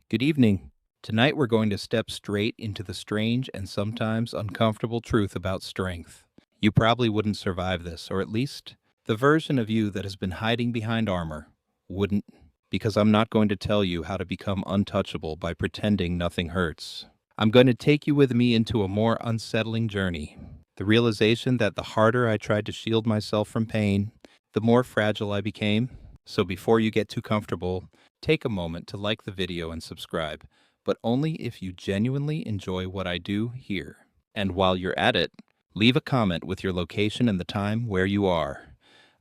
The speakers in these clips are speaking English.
Good evening. Tonight we're going to step straight into the strange and sometimes uncomfortable truth about strength. You probably wouldn't survive this, or at least the version of you that has been hiding behind armor wouldn't, because I'm not going to tell you how to become untouchable by pretending nothing hurts. I'm going to take you with me into a more unsettling journey. The realization that the harder I tried to shield myself from pain, the more fragile I became. So before you get too comfortable, take a moment to like the video and subscribe, but only if you genuinely enjoy what I do here. And while you're at it, leave a comment with your location and the time where you are.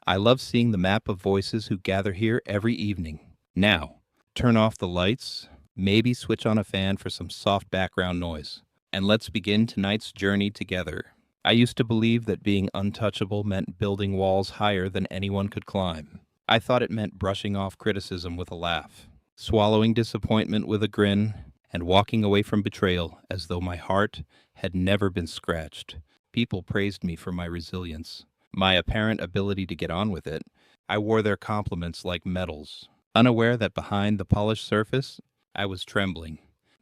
I love seeing the map of voices who gather here every evening. Now, turn off the lights, maybe switch on a fan for some soft background noise, and let's begin tonight's journey together. I used to believe that being untouchable meant building walls higher than anyone could climb. I thought it meant brushing off criticism with a laugh, swallowing disappointment with a grin, and walking away from betrayal as though my heart had never been scratched. People praised me for my resilience, my apparent ability to get on with it. I wore their compliments like medals, unaware that behind the polished surface, I was trembling.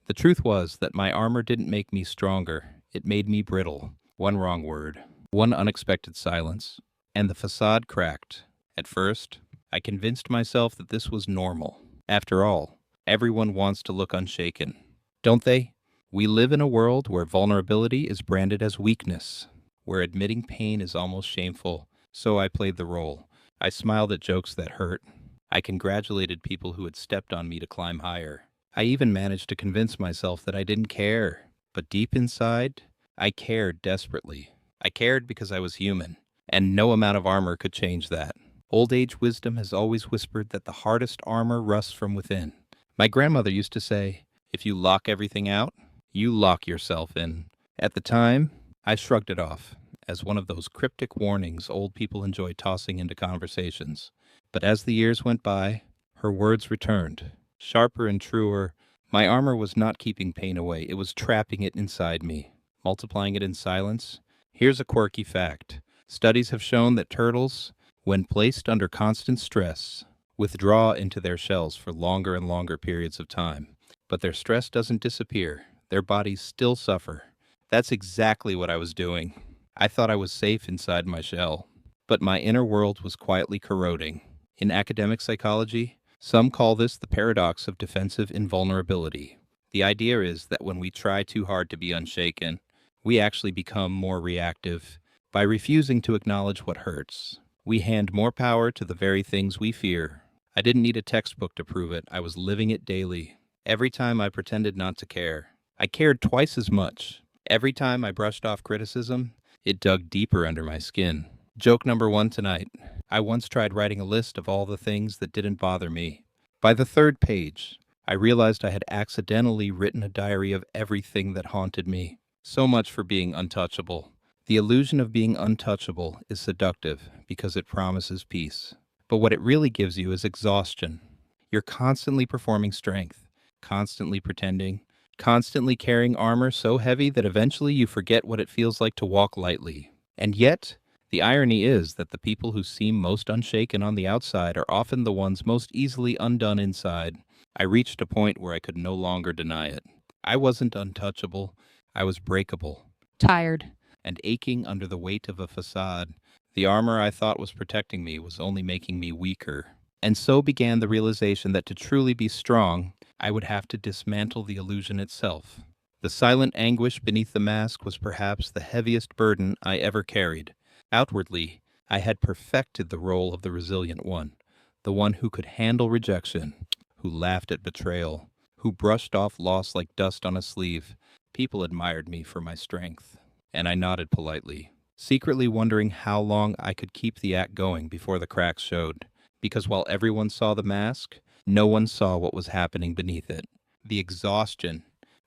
The truth was that my armor didn't make me stronger, it made me brittle. One wrong word, one unexpected silence, and the facade cracked. At first, I convinced myself that this was normal. After all, everyone wants to look unshaken, don't they? We live in a world where vulnerability is branded as weakness, where admitting pain is almost shameful, so I played the role. I smiled at jokes that hurt. I congratulated people who had stepped on me to climb higher. I even managed to convince myself that I didn't care. But deep inside, I cared desperately. I cared because I was human, and no amount of armor could change that. Old age wisdom has always whispered that the hardest armor rusts from within. My grandmother used to say, if you lock everything out, you lock yourself in. At the time, I shrugged it off as one of those cryptic warnings old people enjoy tossing into conversations. But as the years went by, her words returned, sharper and truer. My armor was not keeping pain away, it was trapping it inside me, multiplying it in silence. Here's a quirky fact. Studies have shown that turtles, when placed under constant stress, withdraw into their shells for longer and longer periods of time. But their stress doesn't disappear. Their bodies still suffer. That's exactly what I was doing. I thought I was safe inside my shell, but my inner world was quietly corroding. In academic psychology, some call this the paradox of defensive invulnerability. The idea is that when we try too hard to be unshaken, we actually become more reactive. By refusing to acknowledge what hurts, we hand more power to the very things we fear. I didn't need a textbook to prove it. I was living it daily. Every time I pretended not to care, I cared twice as much. Every time I brushed off criticism, it dug deeper under my skin. Joke number one tonight. I once tried writing a list of all the things that didn't bother me. By the third page, I realized I had accidentally written a diary of everything that haunted me. So much for being untouchable. The illusion of being untouchable is seductive because it promises peace. But what it really gives you is exhaustion. You're constantly performing strength, constantly pretending, constantly carrying armor so heavy that eventually you forget what it feels like to walk lightly. And yet, the irony is that the people who seem most unshaken on the outside are often the ones most easily undone inside. I reached a point where I could no longer deny it. I wasn't untouchable, I was breakable, tired, and aching under the weight of a facade. The armor I thought was protecting me was only making me weaker. And so began the realization that to truly be strong, I would have to dismantle the illusion itself. The silent anguish beneath the mask was perhaps the heaviest burden I ever carried. Outwardly, I had perfected the role of the resilient one, the one who could handle rejection, who laughed at betrayal, who brushed off loss like dust on a sleeve. People admired me for my strength, and I nodded politely, secretly wondering how long I could keep the act going before the cracks showed. Because while everyone saw the mask, no one saw what was happening beneath it. The exhaustion,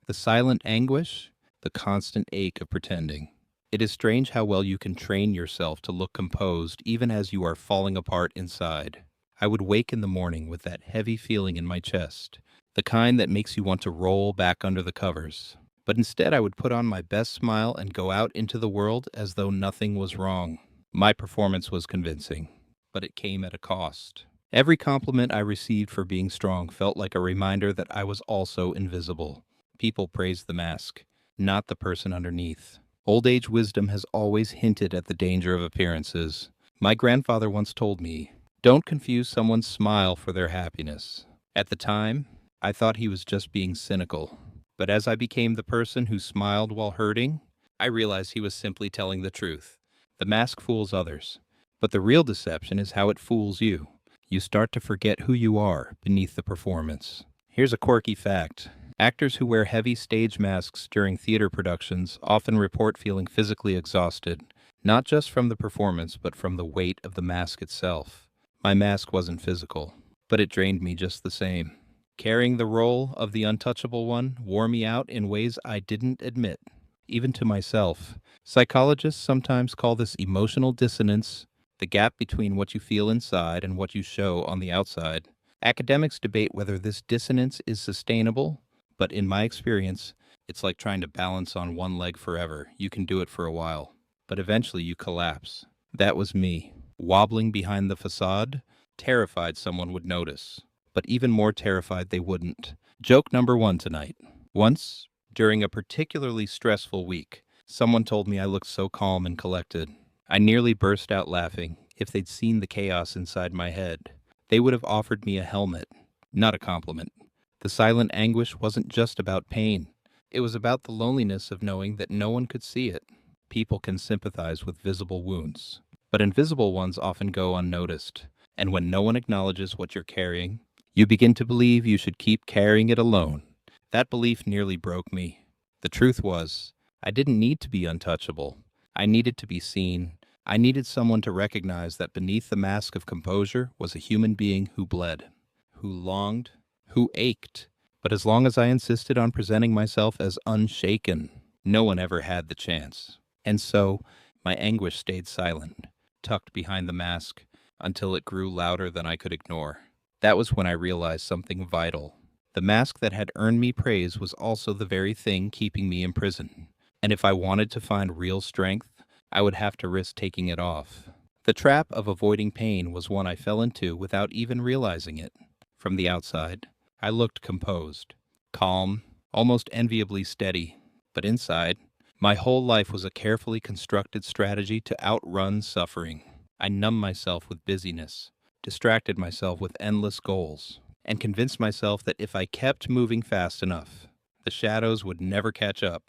the silent anguish, the constant ache of pretending. It is strange how well you can train yourself to look composed even as you are falling apart inside. I would wake in the morning with that heavy feeling in my chest, the kind that makes you want to roll back under the covers. But instead I would put on my best smile and go out into the world as though nothing was wrong. My performance was convincing, but it came at a cost. Every compliment I received for being strong felt like a reminder that I was also invisible. People praised the mask, not the person underneath. Old age wisdom has always hinted at the danger of appearances. My grandfather once told me, "Don't confuse someone's smile for their happiness." At the time, I thought he was just being cynical. But as I became the person who smiled while hurting, I realized he was simply telling the truth. The mask fools others, but the real deception is how it fools you. You start to forget who you are beneath the performance. Here's a quirky fact. Actors who wear heavy stage masks during theater productions often report feeling physically exhausted, not just from the performance, but from the weight of the mask itself. My mask wasn't physical, but it drained me just the same. Carrying the role of the untouchable one wore me out in ways I didn't admit, even to myself. Psychologists sometimes call this emotional dissonance, the gap between what you feel inside and what you show on the outside. Academics debate whether this dissonance is sustainable, but in my experience, it's like trying to balance on one leg forever. You can do it for a while, but eventually you collapse. That was me, wobbling behind the facade, terrified someone would notice, but even more terrified they wouldn't. Joke number one tonight. Once, during a particularly stressful week, someone told me I looked so calm and collected. I nearly burst out laughing. If they'd seen the chaos inside my head, they would have offered me a helmet, not a compliment. The silent anguish wasn't just about pain. It was about the loneliness of knowing that no one could see it. People can sympathize with visible wounds, but invisible ones often go unnoticed. And when no one acknowledges what you're carrying, you begin to believe you should keep carrying it alone. That belief nearly broke me. The truth was, I didn't need to be untouchable. I needed to be seen. I needed someone to recognize that beneath the mask of composure was a human being who bled, who longed, who ached. But as long as I insisted on presenting myself as unshaken, no one ever had the chance. And so, my anguish stayed silent, tucked behind the mask, until it grew louder than I could ignore. That was when I realized something vital. The mask that had earned me praise was also the very thing keeping me in prison. And if I wanted to find real strength, I would have to risk taking it off. The trap of avoiding pain was one I fell into without even realizing it. From the outside, I looked composed, calm, almost enviably steady. But inside, my whole life was a carefully constructed strategy to outrun suffering. I numbed myself with busyness, distracted myself with endless goals, and convinced myself that if I kept moving fast enough, the shadows would never catch up.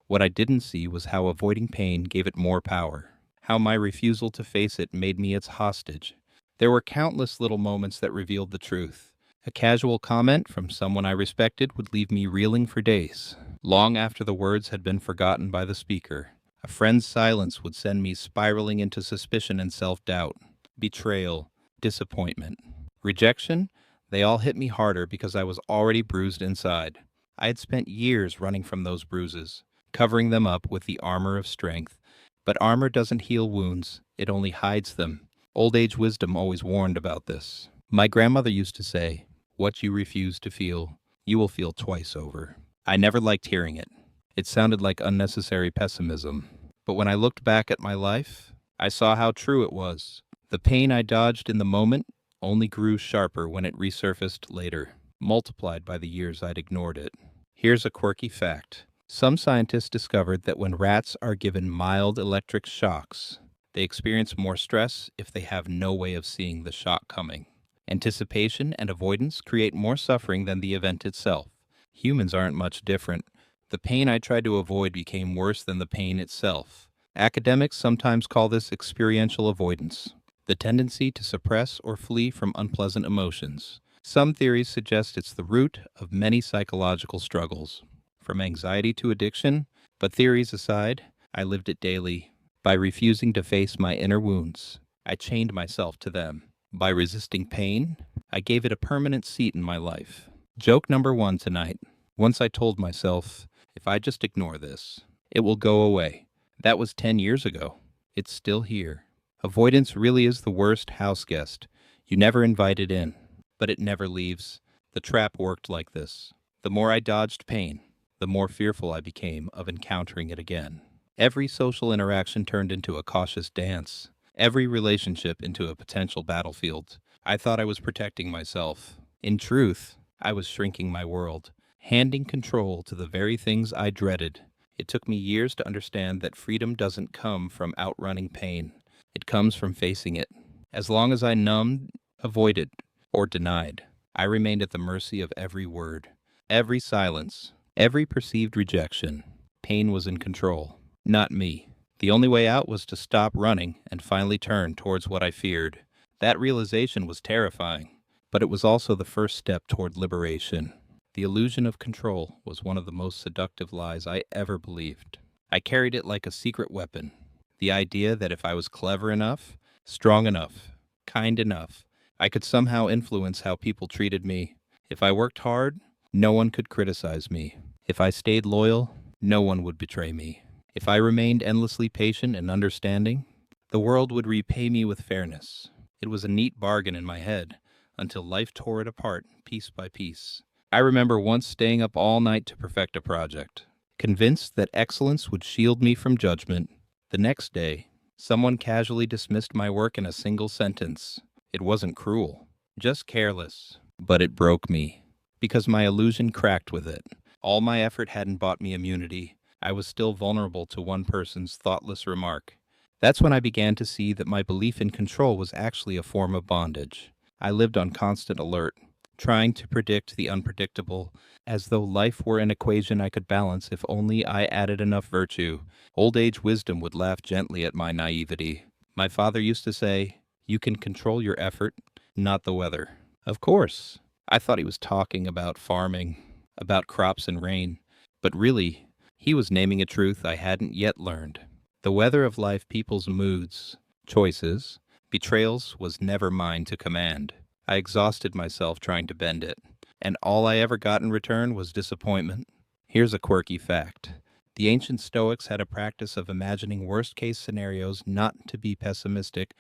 What I didn't see was how avoiding pain gave it more power, how my refusal to face it made me its hostage. There were countless little moments that revealed the truth. A casual comment from someone I respected would leave me reeling for days, long after the words had been forgotten by the speaker. A friend's silence would send me spiraling into suspicion and self-doubt, betrayal, disappointment, rejection. They all hit me harder because I was already bruised inside. I had spent years running from those bruises, covering them up with the armor of strength. But armor doesn't heal wounds, it only hides them. Old age wisdom always warned about this. My grandmother used to say, "What you refuse to feel, you will feel twice over." I never liked hearing it. It sounded like unnecessary pessimism. But when I looked back at my life, I saw how true it was. The pain I dodged in the moment only grew sharper when it resurfaced later, multiplied by the years I'd ignored it. Here's a quirky fact. Some scientists discovered that when rats are given mild electric shocks, they experience more stress if they have no way of seeing the shock coming. Anticipation and avoidance create more suffering than the event itself. Humans aren't much different. The pain I tried to avoid became worse than the pain itself. Academics sometimes call this experiential avoidance, the tendency to suppress or flee from unpleasant emotions. Some theories suggest it's the root of many psychological struggles, from anxiety to addiction, but theories aside, I lived it daily. By refusing to face my inner wounds, I chained myself to them. By resisting pain, I gave it a permanent seat in my life. Joke number one tonight. Once I told myself, if I just ignore this, it will go away. That was 10 years ago. It's still here. Avoidance really is the worst house guest. You never invite it in, but it never leaves. The trap worked like this. The more I dodged pain, the more fearful I became of encountering it again. Every social interaction turned into a cautious dance. Every relationship into a potential battlefield. I thought I was protecting myself. In truth, I was shrinking my world, handing control to the very things I dreaded. It took me years to understand that freedom doesn't come from outrunning pain. It comes from facing it. As long as I numbed, avoided, or denied, I remained at the mercy of every word, every silence, every perceived rejection. Pain was in control, not me. The only way out was to stop running and finally turn towards what I feared. That realization was terrifying, but it was also the first step toward liberation. The illusion of control was one of the most seductive lies I ever believed. I carried it like a secret weapon. The idea that if I was clever enough, strong enough, kind enough, I could somehow influence how people treated me. If I worked hard, no one could criticize me. If I stayed loyal, no one would betray me. If I remained endlessly patient and understanding, the world would repay me with fairness. It was a neat bargain in my head, until life tore it apart piece by piece. I remember once staying up all night to perfect a project, convinced that excellence would shield me from judgment. The next day, someone casually dismissed my work in a single sentence. It wasn't cruel, just careless, but it broke me, because my illusion cracked with it. All my effort hadn't bought me immunity. I was still vulnerable to one person's thoughtless remark. That's when I began to see that my belief in control was actually a form of bondage. I lived on constant alert, trying to predict the unpredictable, as though life were an equation I could balance if only I added enough virtue. Old age wisdom would laugh gently at my naivety. My father used to say, "You can control your effort, not the weather." Of course, I thought he was talking about farming, about crops and rain, but really, he was naming a truth I hadn't yet learned. The weather of life, people's moods, choices, betrayals was never mine to command. I exhausted myself trying to bend it, and all I ever got in return was disappointment. Here's a quirky fact. The ancient Stoics had a practice of imagining worst-case scenarios not to be pessimistic,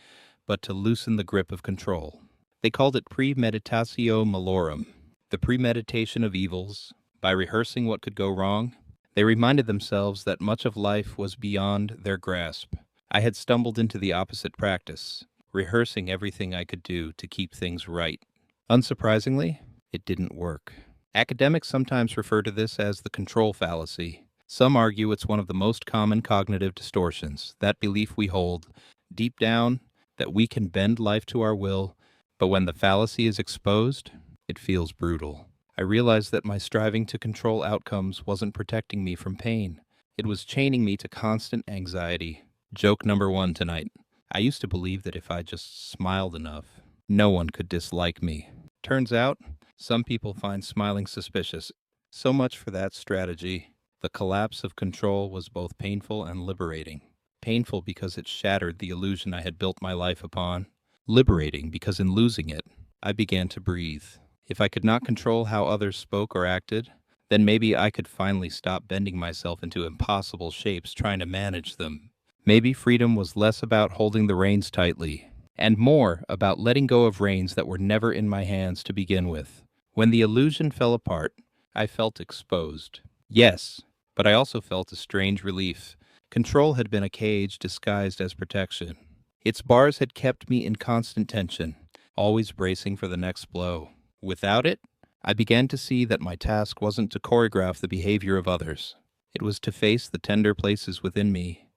but to loosen the grip of control. They called it premeditatio malorum, the premeditation of evils. By rehearsing what could go wrong, they reminded themselves that much of life was beyond their grasp. I had stumbled into the opposite practice, rehearsing everything I could do to keep things right. Unsurprisingly, it didn't work. Academics sometimes refer to this as the control fallacy. Some argue it's one of the most common cognitive distortions, that belief we hold, deep down, that we can bend life to our will, but when the fallacy is exposed, it feels brutal. I realized that my striving to control outcomes wasn't protecting me from pain. It was chaining me to constant anxiety. Joke number 1 tonight. I used to believe that if I just smiled enough, no one could dislike me. Turns out, some people find smiling suspicious. So much for that strategy. The collapse of control was both painful and liberating. Painful because it shattered the illusion I had built my life upon. Liberating because in losing it, I began to breathe. If I could not control how others spoke or acted, then maybe I could finally stop bending myself into impossible shapes trying to manage them. Maybe freedom was less about holding the reins tightly, and more about letting go of reins that were never in my hands to begin with. When the illusion fell apart, I felt exposed. Yes, but I also felt a strange relief. Control had been a cage disguised as protection. Its bars had kept me in constant tension, always bracing for the next blow. Without it, I began to see that my task wasn't to choreograph the behavior of others. It was to face the tender places within me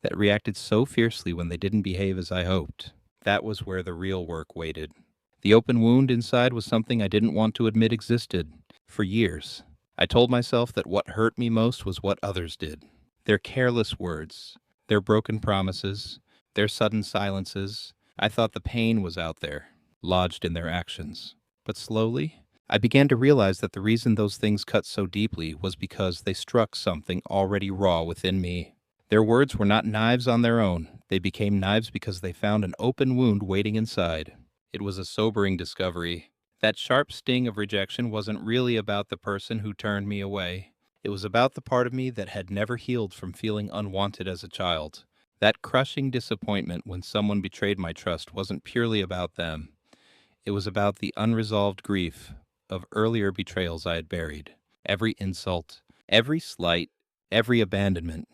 that reacted so fiercely when they didn't behave as I hoped. That was where the real work waited. The open wound inside was something I didn't want to admit existed. For years, I told myself that what hurt me most was what others did. Their careless words, their broken promises, their sudden silences. I thought the pain was out there, lodged in their actions. But slowly, I began to realize that the reason those things cut so deeply was because they struck something already raw within me. Their words were not knives on their own. They became knives because they found an open wound waiting inside. It was a sobering discovery. That sharp sting of rejection wasn't really about the person who turned me away. It was about the part of me that had never healed from feeling unwanted as a child. That crushing disappointment when someone betrayed my trust wasn't purely about them. It was about the unresolved grief of earlier betrayals I had buried. Every insult, every slight, every abandonment.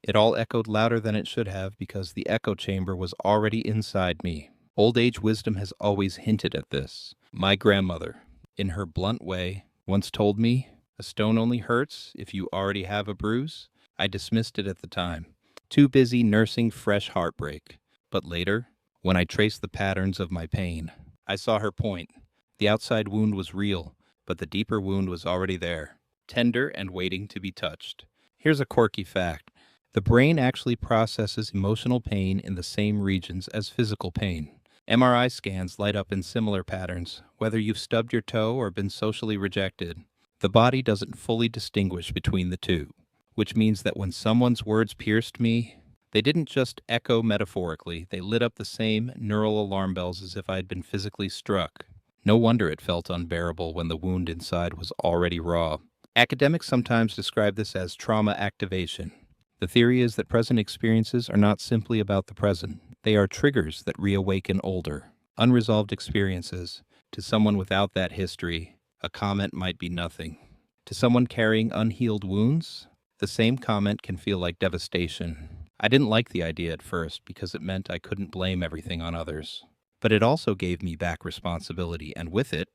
It all echoed louder than it should have because the echo chamber was already inside me. Old age wisdom has always hinted at this. My grandmother, in her blunt way, once told me, "A stone only hurts if you already have a bruise." I dismissed it at the time, too busy nursing fresh heartbreak. But later, when I traced the patterns of my pain, I saw her point. The outside wound was real, but the deeper wound was already there, tender and waiting to be touched. Here's a quirky fact. The brain actually processes emotional pain in the same regions as physical pain. MRI scans light up in similar patterns, whether you've stubbed your toe or been socially rejected. The body doesn't fully distinguish between the two, which means that when someone's words pierced me, they didn't just echo metaphorically, they lit up the same neural alarm bells as if I had been physically struck. No wonder it felt unbearable when the wound inside was already raw. Academics sometimes describe this as trauma activation. The theory is that present experiences are not simply about the present. They are triggers that reawaken older, unresolved experiences. To someone without that history, a comment might be nothing. To someone carrying unhealed wounds, the same comment can feel like devastation. I didn't like the idea at first because it meant I couldn't blame everything on others. But it also gave me back responsibility, and with it,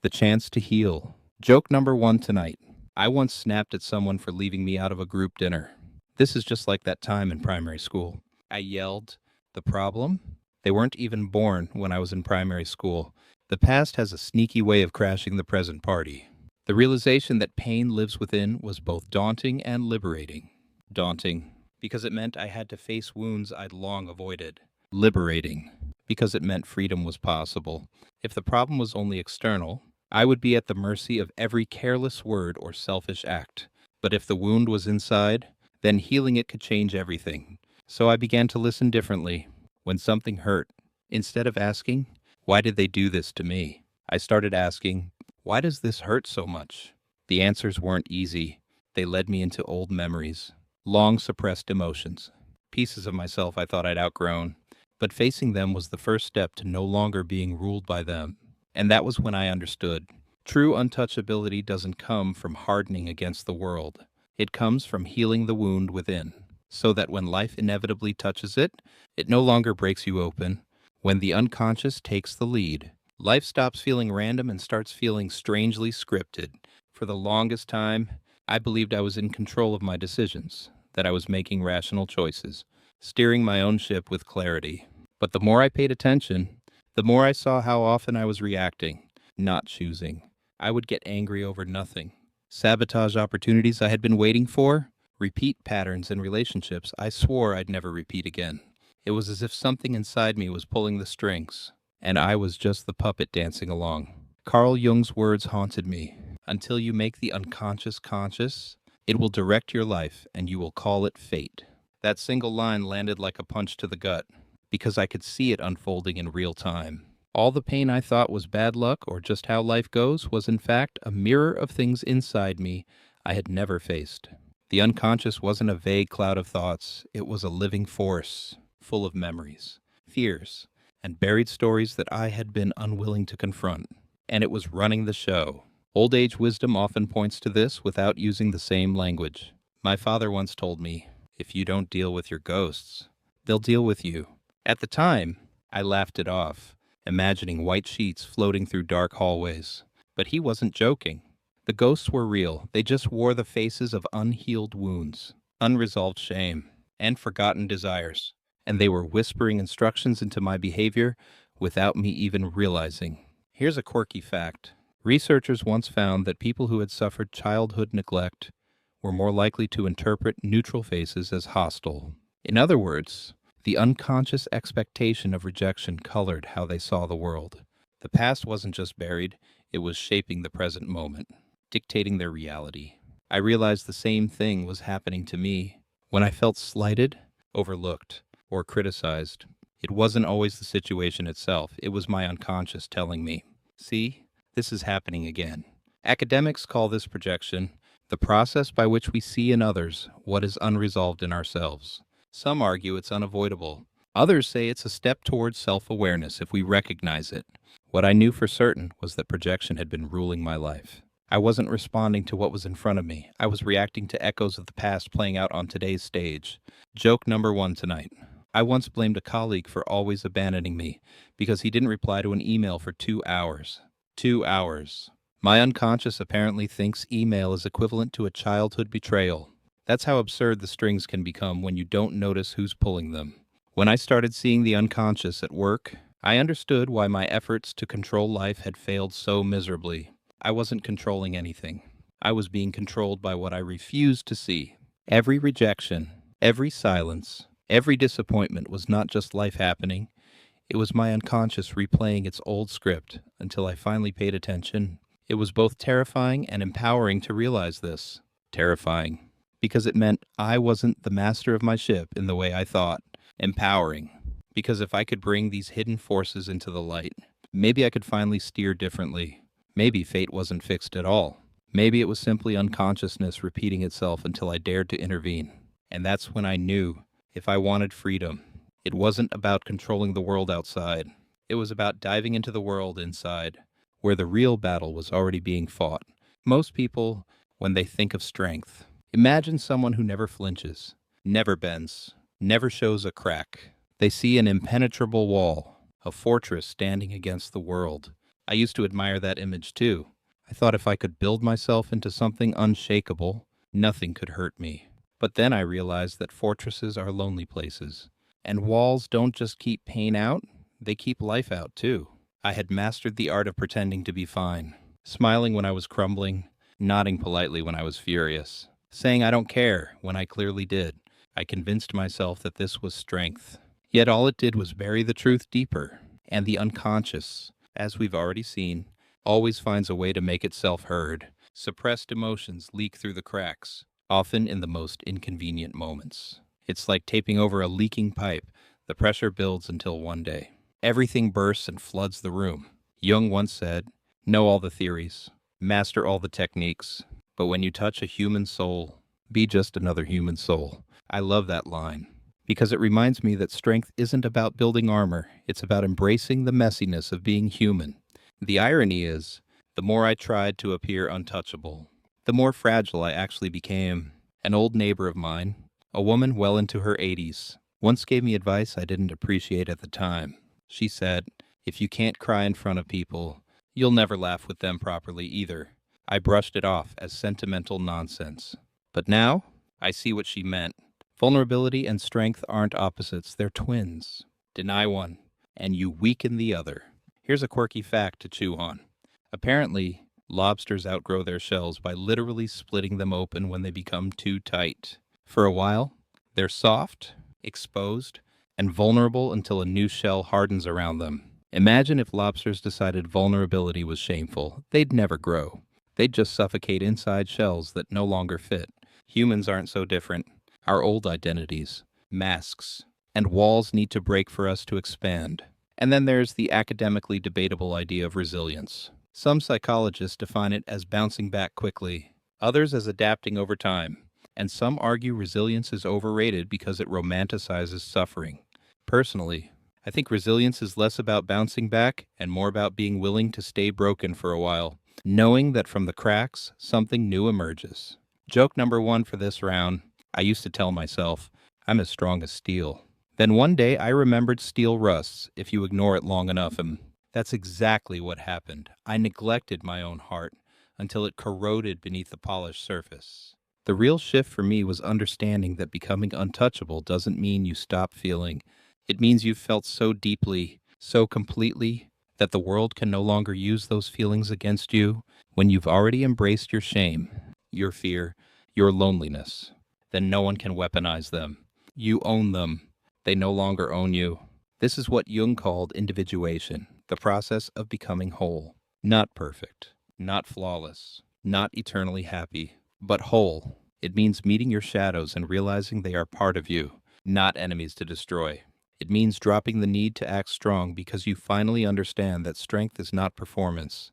the chance to heal. Joke number 1 tonight. I once snapped at someone for leaving me out of a group dinner. This is just like that time in primary school. I yelled, "The problem? They weren't even born when I was in primary school." The past has a sneaky way of crashing the present party. The realization that pain lives within was both daunting and liberating. Daunting, because it meant I had to face wounds I'd long avoided. Liberating, because it meant freedom was possible. If the problem was only external, I would be at the mercy of every careless word or selfish act. But if the wound was inside, then healing it could change everything. So I began to listen differently. When something hurt, instead of asking, "Why did they do this to me?" I started asking, "Why does this hurt so much?" The answers weren't easy. They led me into old memories, long suppressed emotions, pieces of myself I thought I'd outgrown. But facing them was the first step to no longer being ruled by them. And that was when I understood. True untouchability doesn't come from hardening against the world. It comes from healing the wound within, so that when life inevitably touches it, it no longer breaks you open. When the unconscious takes the lead, life stops feeling random and starts feeling strangely scripted. For the longest time, I believed I was in control of my decisions, that I was making rational choices, steering my own ship with clarity. But the more I paid attention, the more I saw how often I was reacting, not choosing. I would get angry over nothing. Sabotage opportunities I had been waiting for, repeat patterns in relationships I swore I'd never repeat again. It was as if something inside me was pulling the strings, and I was just the puppet dancing along. Carl Jung's words haunted me. Until you make the unconscious conscious, it will direct your life, and you will call it fate. That single line landed like a punch to the gut, because I could see it unfolding in real time. All the pain I thought was bad luck or just how life goes was in fact a mirror of things inside me I had never faced. The unconscious wasn't a vague cloud of thoughts, it was a living force, full of memories, fears, and buried stories that I had been unwilling to confront. And it was running the show. Old age wisdom often points to this without using the same language. My father once told me, "If you don't deal with your ghosts, they'll deal with you." At the time, I laughed it off, imagining white sheets floating through dark hallways. But he wasn't joking. The ghosts were real. They just wore the faces of unhealed wounds, unresolved shame, and forgotten desires. And they were whispering instructions into my behavior without me even realizing. Here's a quirky fact. Researchers once found that people who had suffered childhood neglect were more likely to interpret neutral faces as hostile. In other words, the unconscious expectation of rejection colored how they saw the world. The past wasn't just buried, it was shaping the present moment, dictating their reality. I realized the same thing was happening to me. When I felt slighted, overlooked, or criticized, it wasn't always the situation itself, it was my unconscious telling me, "See, this is happening again." Academics call this projection the process by which we see in others what is unresolved in ourselves. Some argue it's unavoidable. Others say it's a step towards self-awareness if we recognize it. What I knew for certain was that projection had been ruling my life. I wasn't responding to what was in front of me. I was reacting to echoes of the past playing out on today's stage. Joke number 1 tonight. I once blamed a colleague for always abandoning me because he didn't reply to an email for 2 hours. 2 hours. My unconscious apparently thinks email is equivalent to a childhood betrayal. That's how absurd the strings can become when you don't notice who's pulling them. When I started seeing the unconscious at work, I understood why my efforts to control life had failed so miserably. I wasn't controlling anything. I was being controlled by what I refused to see. Every rejection, every silence, every disappointment was not just life happening. It was my unconscious replaying its old script until I finally paid attention. It was both terrifying and empowering to realize this. Terrifying, because it meant I wasn't the master of my ship in the way I thought. Empowering, because if I could bring these hidden forces into the light, maybe I could finally steer differently. Maybe fate wasn't fixed at all. Maybe it was simply unconsciousness repeating itself until I dared to intervene. And that's when I knew if I wanted freedom, it wasn't about controlling the world outside. It was about diving into the world inside, where the real battle was already being fought. Most people, when they think of strength, imagine someone who never flinches, never bends, never shows a crack. They see an impenetrable wall, a fortress standing against the world. I used to admire that image too. I thought if I could build myself into something unshakable, nothing could hurt me. But then I realized that fortresses are lonely places. And walls don't just keep pain out, they keep life out too. I had mastered the art of pretending to be fine, smiling when I was crumbling, nodding politely when I was furious, saying I don't care when I clearly did. I convinced myself that this was strength. Yet all it did was bury the truth deeper, and the unconscious, as we've already seen, always finds a way to make itself heard. Suppressed emotions leak through the cracks, often in the most inconvenient moments. It's like taping over a leaking pipe. The pressure builds until one day everything bursts and floods the room. Jung once said, "Know all the theories, master all the techniques, but when you touch a human soul, be just another human soul." I love that line because it reminds me that strength isn't about building armor, it's about embracing the messiness of being human. The irony is, the more I tried to appear untouchable, the more fragile I actually became. An old neighbor of mine, a woman well into her 80s, once gave me advice I didn't appreciate at the time. She said, "If you can't cry in front of people, you'll never laugh with them properly either." I brushed it off as sentimental nonsense. But now, I see what she meant. Vulnerability and strength aren't opposites, they're twins. Deny one, and you weaken the other. Here's a quirky fact to chew on. Apparently, lobsters outgrow their shells by literally splitting them open when they become too tight. For a while, they're soft, exposed, and vulnerable until a new shell hardens around them. Imagine if lobsters decided vulnerability was shameful. They'd never grow. They'd just suffocate inside shells that no longer fit. Humans aren't so different. Our old identities, masks, and walls need to break for us to expand. And then there's the academically debatable idea of resilience. Some psychologists define it as bouncing back quickly, others as adapting over time, and some argue resilience is overrated because it romanticizes suffering. Personally, I think resilience is less about bouncing back and more about being willing to stay broken for a while, knowing that from the cracks, something new emerges. Joke number one for this round, I used to tell myself, I'm as strong as steel. Then one day I remembered steel rusts if you ignore it long enough, and that's exactly what happened. I neglected my own heart until it corroded beneath the polished surface. The real shift for me was understanding that becoming untouchable doesn't mean you stop feeling. It means you've felt so deeply, so completely, that the world can no longer use those feelings against you. When you've already embraced your shame, your fear, your loneliness, then no one can weaponize them. You own them. They no longer own you. This is what Jung called individuation, the process of becoming whole. Not perfect, not flawless, not eternally happy, but whole. It means meeting your shadows and realizing they are part of you, not enemies to destroy. It means dropping the need to act strong because you finally understand that strength is not performance,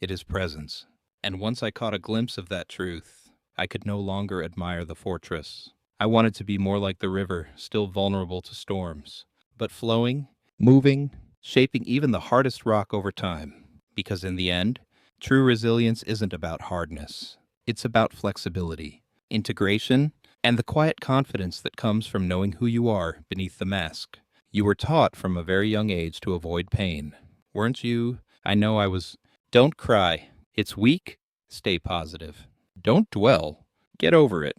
it is presence. And once I caught a glimpse of that truth, I could no longer admire the fortress. I wanted to be more like the river, still vulnerable to storms, but flowing, moving, shaping even the hardest rock over time. Because in the end, true resilience isn't about hardness. It's about flexibility, integration, and the quiet confidence that comes from knowing who you are beneath the mask. You were taught from a very young age to avoid pain, weren't you? I know I was. Don't cry. It's weak. Stay positive. Don't dwell. Get over it.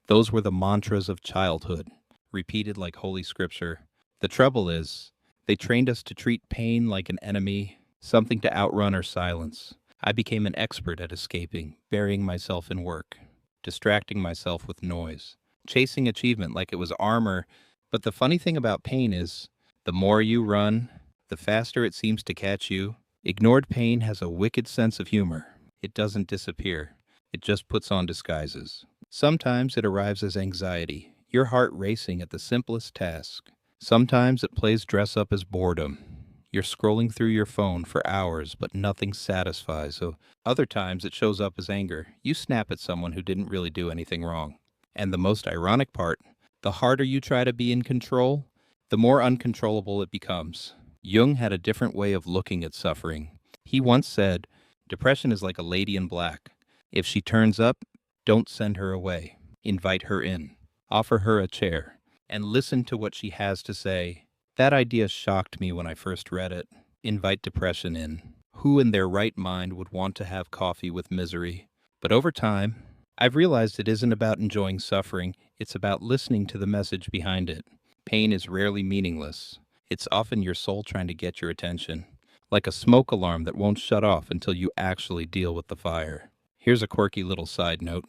Those were the mantras of childhood, repeated like Holy Scripture. The trouble is, they trained us to treat pain like an enemy, something to outrun or silence. I became an expert at escaping, burying myself in work, distracting myself with noise, chasing achievement like it was armor. But the funny thing about pain is, the more you run, the faster it seems to catch you. Ignored pain has a wicked sense of humor. It doesn't disappear. It just puts on disguises. Sometimes it arrives as anxiety, your heart racing at the simplest task. Sometimes it plays dress up as boredom. You're scrolling through your phone for hours, but nothing satisfies. So other times it shows up as anger. You snap at someone who didn't really do anything wrong. And the most ironic part, the harder you try to be in control, the more uncontrollable it becomes. Jung had a different way of looking at suffering. He once said, "Depression is like a lady in black. If she turns up, don't send her away. Invite her in. Offer her a chair. And listen to what she has to say." That idea shocked me when I first read it. Invite depression in. Who in their right mind would want to have coffee with misery? But over time, I've realized it isn't about enjoying suffering, it's about listening to the message behind it. Pain is rarely meaningless. It's often your soul trying to get your attention, like a smoke alarm that won't shut off until you actually deal with the fire. Here's a quirky little side note.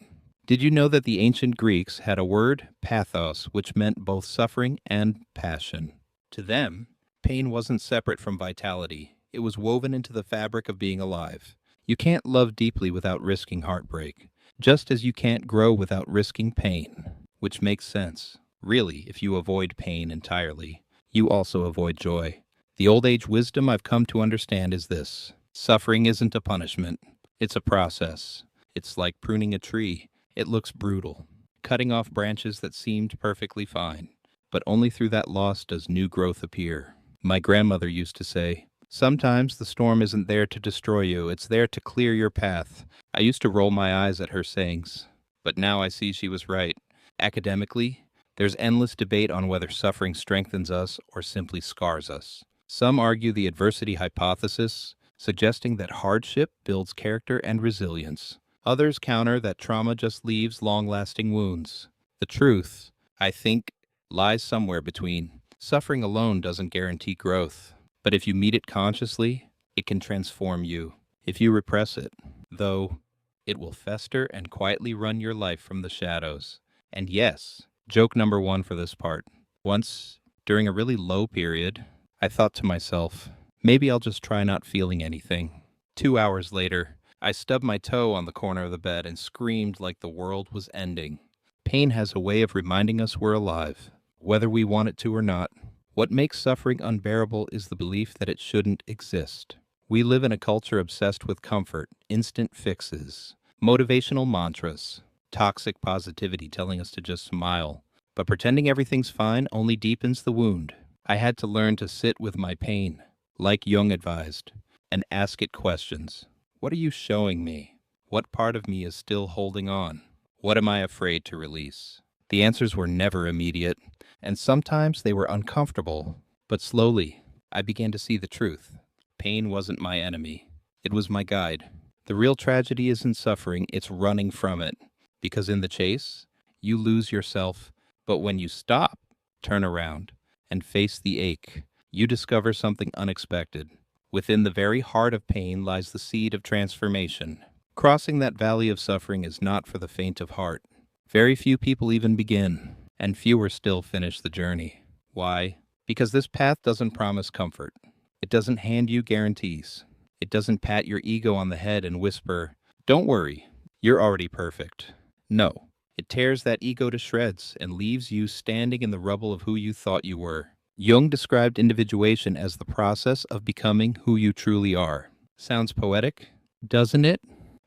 Did you know that the ancient Greeks had a word, pathos, which meant both suffering and passion? To them, pain wasn't separate from vitality. It was woven into the fabric of being alive. You can't love deeply without risking heartbreak, just as you can't grow without risking pain, which makes sense. Really, if you avoid pain entirely, you also avoid joy. The old age wisdom I've come to understand is this: suffering isn't a punishment, it's a process. It's like pruning a tree. It looks brutal, cutting off branches that seemed perfectly fine. But only through that loss does new growth appear. My grandmother used to say, "Sometimes the storm isn't there to destroy you, it's there to clear your path." I used to roll my eyes at her sayings, but now I see she was right. Academically, there's endless debate on whether suffering strengthens us or simply scars us. Some argue the adversity hypothesis, suggesting that hardship builds character and resilience. Others counter that trauma just leaves long-lasting wounds. The truth, I think, lies somewhere between. Suffering alone doesn't guarantee growth, but if you meet it consciously, it can transform you. If you repress it, though, it will fester and quietly run your life from the shadows. And yes, joke number one for this part. Once, during a really low period, I thought to myself, maybe I'll just try not feeling anything. 2 hours later, I stubbed my toe on the corner of the bed and screamed like the world was ending. Pain has a way of reminding us we're alive, whether we want it to or not. What makes suffering unbearable is the belief that it shouldn't exist. We live in a culture obsessed with comfort, instant fixes, motivational mantras, toxic positivity telling us to just smile. But pretending everything's fine only deepens the wound. I had to learn to sit with my pain, like Jung advised, and ask it questions. What are you showing me? What part of me is still holding on? What am I afraid to release? The answers were never immediate, and sometimes they were uncomfortable. But slowly, I began to see the truth. Pain wasn't my enemy. It was my guide. The real tragedy isn't suffering, it's running from it. Because in the chase, you lose yourself. But when you stop, turn around, and face the ache, you discover something unexpected. Within the very heart of pain lies the seed of transformation. Crossing that valley of suffering is not for the faint of heart. Very few people even begin, and fewer still finish the journey. Why? Because this path doesn't promise comfort. It doesn't hand you guarantees. It doesn't pat your ego on the head and whisper, "Don't worry, you're already perfect." No, it tears that ego to shreds and leaves you standing in the rubble of who you thought you were. Jung described individuation as the process of becoming who you truly are. Sounds poetic, doesn't it?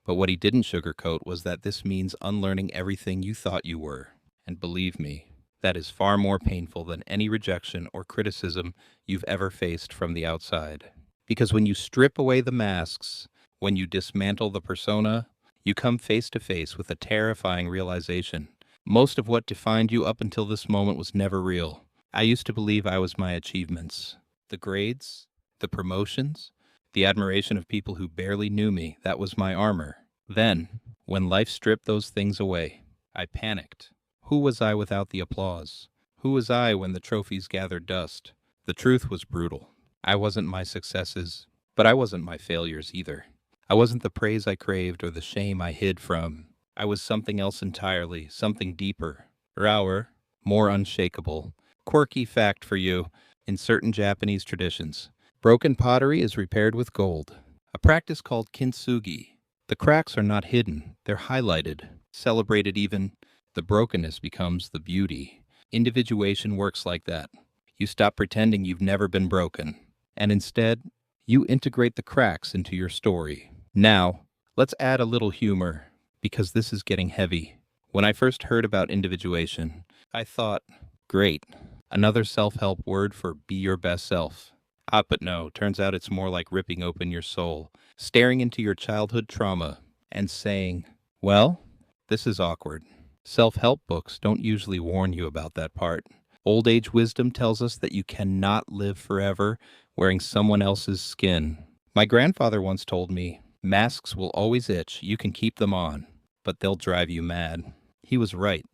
But what he didn't sugarcoat was that this means unlearning everything you thought you were. And believe me, that is far more painful than any rejection or criticism you've ever faced from the outside. Because when you strip away the masks, when you dismantle the persona, you come face to face with a terrifying realization. Most of what defined you up until this moment was never real. I used to believe I was my achievements. The grades, the promotions, the admiration of people who barely knew me, that was my armor. Then, when life stripped those things away, I panicked. Who was I without the applause? Who was I when the trophies gathered dust? The truth was brutal. I wasn't my successes, but I wasn't my failures either. I wasn't the praise I craved or the shame I hid from. I was something else entirely, something deeper, rawer, more unshakable. Quirky fact for you: in certain Japanese traditions, broken pottery is repaired with gold, a practice called kintsugi. The cracks are not hidden, they're highlighted, celebrated even. The brokenness becomes the beauty. Individuation works like that. You stop pretending you've never been broken, and instead, you integrate the cracks into your story. Now, let's add a little humor, because this is getting heavy. When I first heard about individuation, I thought, great, another self-help word for be your best self. But no, turns out it's more like ripping open your soul, staring into your childhood trauma, and saying, well, this is awkward. Self-help books don't usually warn you about that part. Old age wisdom tells us that you cannot live forever wearing someone else's skin. My grandfather once told me, masks will always itch, you can keep them on, but they'll drive you mad. He was right.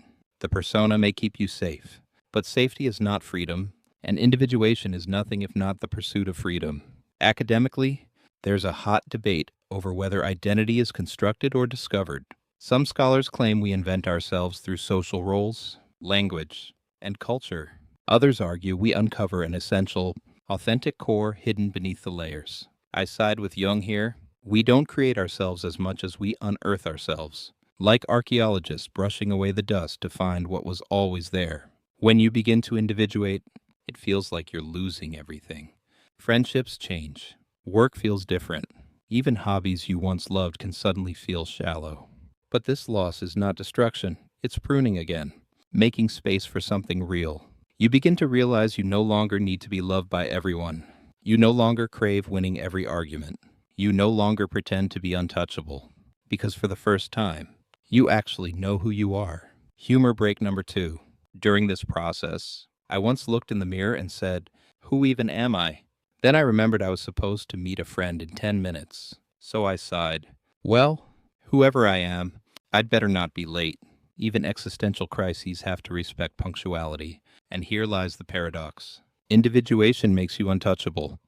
The persona may keep you safe, but safety is not freedom, and individuation is nothing if not the pursuit of freedom. Academically, there's a hot debate over whether identity is constructed or discovered. Some scholars claim we invent ourselves through social roles, language, and culture. Others argue we uncover an essential, authentic core hidden beneath the layers. I side with Jung here. We don't create ourselves as much as we unearth ourselves, like archaeologists brushing away the dust to find what was always there. When you begin to individuate, it feels like you're losing everything. Friendships change. Work feels different. Even hobbies you once loved can suddenly feel shallow. But this loss is not destruction, it's pruning again, making space for something real. You begin to realize you no longer need to be loved by everyone. You no longer crave winning every argument. You no longer pretend to be untouchable, because for the first time, you actually know who you are. Humor break number 2. During this process, I once looked in the mirror and said, who even am I? Then I remembered I was supposed to meet a friend in 10 minutes, so I sighed. Well, whoever I am, I'd better not be late. Even existential crises have to respect punctuality, and here lies the paradox. Individuation makes you untouchable,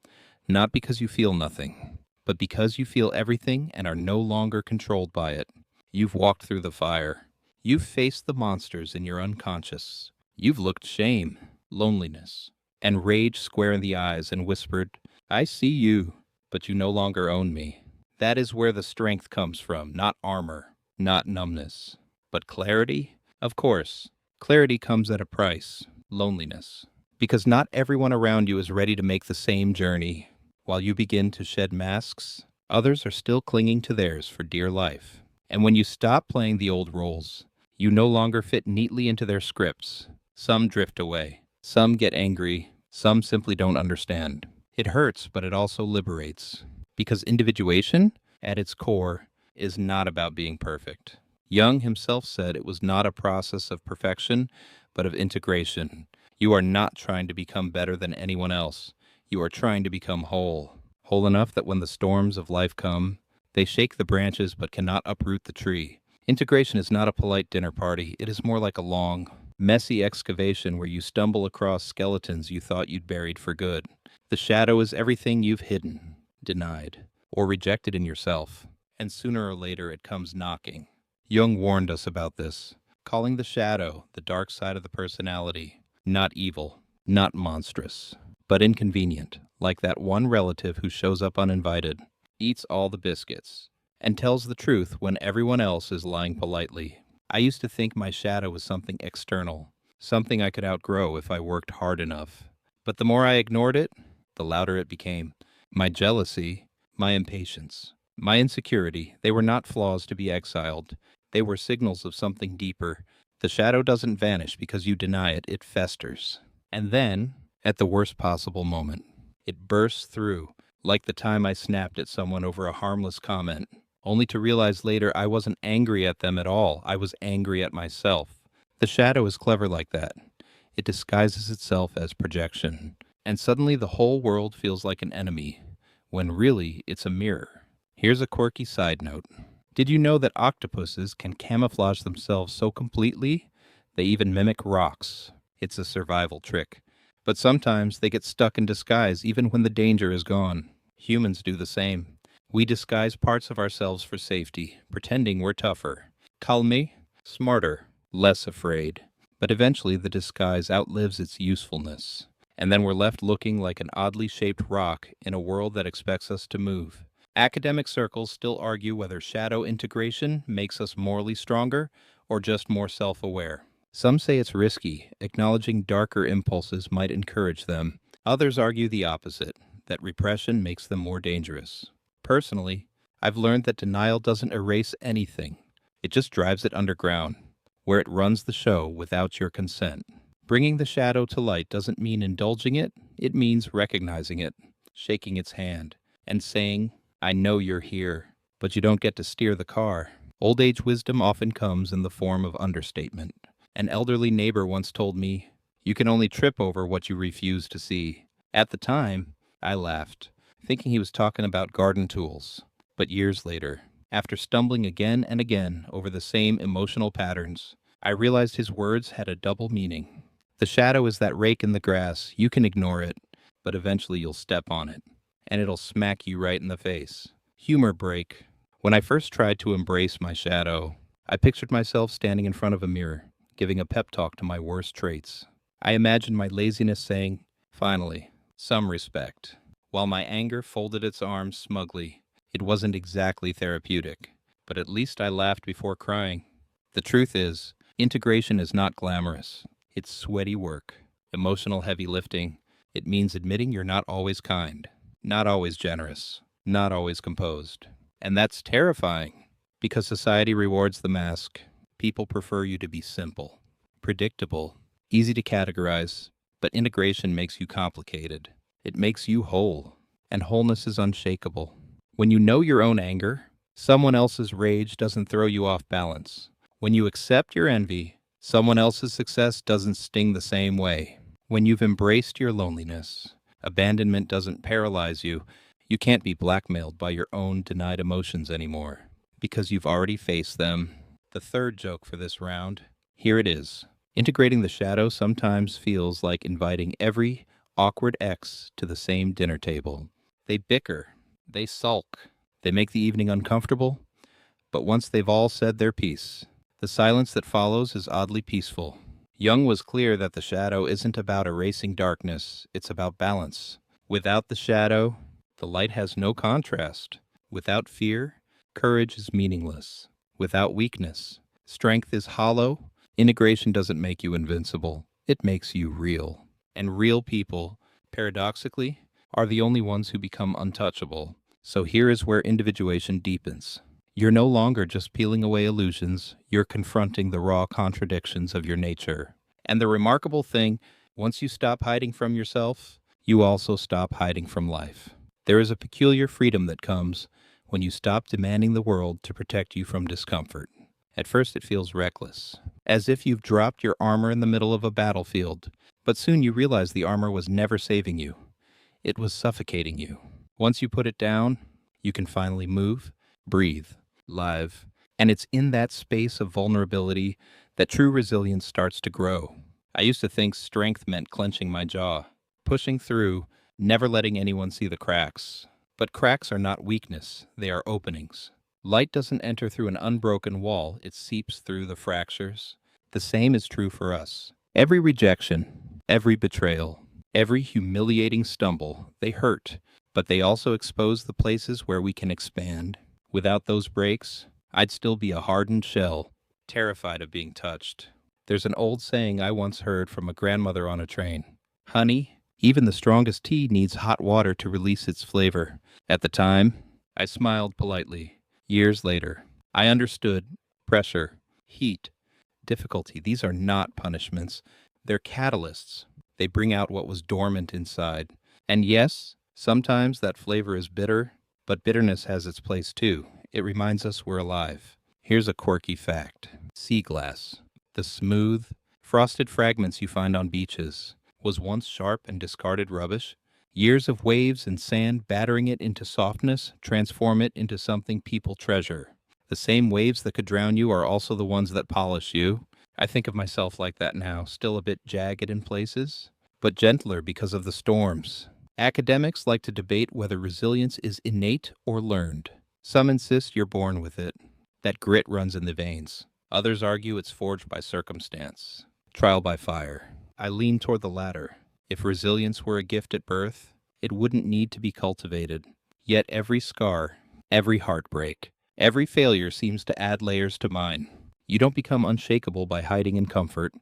not because you feel nothing, but because you feel everything and are no longer controlled by it. You've walked through the fire. You've faced the monsters in your unconscious. You've looked shame, loneliness, and rage square in the eyes and whispered, I see you, but you no longer own me. That is where the strength comes from, not armor, not numbness. But clarity? Of course. Clarity comes at a price, loneliness. Because not everyone around you is ready to make the same journey. While you begin to shed masks, others are still clinging to theirs for dear life. And when you stop playing the old roles, you no longer fit neatly into their scripts. Some drift away. Some get angry. Some simply don't understand. It hurts, but it also liberates. Because individuation, at its core, is not about being perfect. Jung himself said it was not a process of perfection, but of integration. You are not trying to become better than anyone else. You are trying to become whole. Whole enough that when the storms of life come, they shake the branches but cannot uproot the tree. Integration is not a polite dinner party. It is more like a long, messy excavation where you stumble across skeletons you thought you'd buried for good. The shadow is everything you've hidden, denied, or rejected in yourself, and sooner or later it comes knocking. Jung warned us about this, calling the shadow the dark side of the personality, not evil, not monstrous, but inconvenient, like that one relative who shows up uninvited, eats all the biscuits, and tells the truth when everyone else is lying politely. I used to think my shadow was something external, something I could outgrow if I worked hard enough. But the more I ignored it, the louder it became. My jealousy, my impatience, my insecurity, they were not flaws to be exiled. They were signals of something deeper. The shadow doesn't vanish because you deny it, it festers. And then, at the worst possible moment, it bursts through, like the time I snapped at someone over a harmless comment, only to realize later I wasn't angry at them at all. I was angry at myself. The shadow is clever like that. It disguises itself as projection, and suddenly the whole world feels like an enemy, when really it's a mirror. Here's a quirky side note. Did you know that octopuses can camouflage themselves so completely they even mimic rocks? It's a survival trick. But sometimes they get stuck in disguise even when the danger is gone. Humans do the same. We disguise parts of ourselves for safety, pretending we're tougher, calmer, smarter, less afraid. But eventually the disguise outlives its usefulness, and then we're left looking like an oddly shaped rock in a world that expects us to move. Academic circles still argue whether shadow integration makes us morally stronger or just more self-aware. Some say it's risky, acknowledging darker impulses might encourage them. Others argue the opposite, that repression makes them more dangerous. Personally, I've learned that denial doesn't erase anything. It just drives it underground, where it runs the show without your consent. Bringing the shadow to light doesn't mean indulging it, it means recognizing it, shaking its hand, and saying, I know you're here, but you don't get to steer the car. Old age wisdom often comes in the form of understatement. An elderly neighbor once told me, you can only trip over what you refuse to see. At the time, I laughed, thinking he was talking about garden tools. But years later, after stumbling again and again over the same emotional patterns, I realized his words had a double meaning. The shadow is that rake in the grass. You can ignore it, but eventually you'll step on it, and it'll smack you right in the face. Humor break. When I first tried to embrace my shadow, I pictured myself standing in front of a mirror, giving a pep talk to my worst traits. I imagined my laziness saying, finally, some respect, while my anger folded its arms smugly. It wasn't exactly therapeutic, but at least I laughed before crying. The truth is, integration is not glamorous. It's sweaty work, emotional heavy lifting. It means admitting you're not always kind, not always generous, not always composed. And that's terrifying, because society rewards the mask. People prefer you to be simple, predictable, easy to categorize, but integration makes you complicated. It makes you whole, and wholeness is unshakable. When you know your own anger, someone else's rage doesn't throw you off balance. When you accept your envy, someone else's success doesn't sting the same way. When you've embraced your loneliness, abandonment doesn't paralyze you. You can't be blackmailed by your own denied emotions anymore, because you've already faced them. The third joke for this round. Here it is. Integrating the shadow sometimes feels like inviting every awkward ex to the same dinner table. They bicker, they sulk, they make the evening uncomfortable, but once they've all said their piece, the silence that follows is oddly peaceful. Jung was clear that the shadow isn't about erasing darkness, it's about balance. Without the shadow, the light has no contrast. Without fear, courage is meaningless. Without weakness, strength is hollow. Integration doesn't make you invincible, it makes you real. And real people, paradoxically, are the only ones who become untouchable. So here is where individuation deepens. You're no longer just peeling away illusions, you're confronting the raw contradictions of your nature. And the remarkable thing, once you stop hiding from yourself, you also stop hiding from life. There is a peculiar freedom that comes when you stop demanding the world to protect you from discomfort. At first it feels reckless, as if you've dropped your armor in the middle of a battlefield, but soon you realize the armor was never saving you. It was suffocating you. Once you put it down, you can finally move, breathe, live, and it's in that space of vulnerability that true resilience starts to grow. I used to think strength meant clenching my jaw, pushing through, never letting anyone see the cracks. But cracks are not weakness, they are openings. Light doesn't enter through an unbroken wall, it seeps through the fractures. The same is true for us. Every rejection, every betrayal, every humiliating stumble, they hurt, but they also expose the places where we can expand. Without those breaks, I'd still be a hardened shell, terrified of being touched. There's an old saying I once heard from a grandmother on a train. Honey, even the strongest tea needs hot water to release its flavor. At the time, I smiled politely. Years later, I understood pressure, heat, difficulty. These are not punishments. They're catalysts. They bring out what was dormant inside. And yes, sometimes that flavor is bitter, but bitterness has its place too. It reminds us we're alive. Here's a quirky fact. Sea glass. The smooth, frosted fragments you find on beaches was once sharp and discarded rubbish. Years of waves and sand battering it into softness transform it into something people treasure. The same waves that could drown you are also the ones that polish you. I think of myself like that now, still a bit jagged in places, but gentler because of the storms. Academics like to debate whether resilience is innate or learned. Some insist you're born with it, that grit runs in the veins. Others argue it's forged by circumstance, trial by fire. I lean toward the latter. If resilience were a gift at birth, it wouldn't need to be cultivated. Yet every scar, every heartbreak, every failure seems to add layers to mine. You don't become unshakable by hiding in comfort.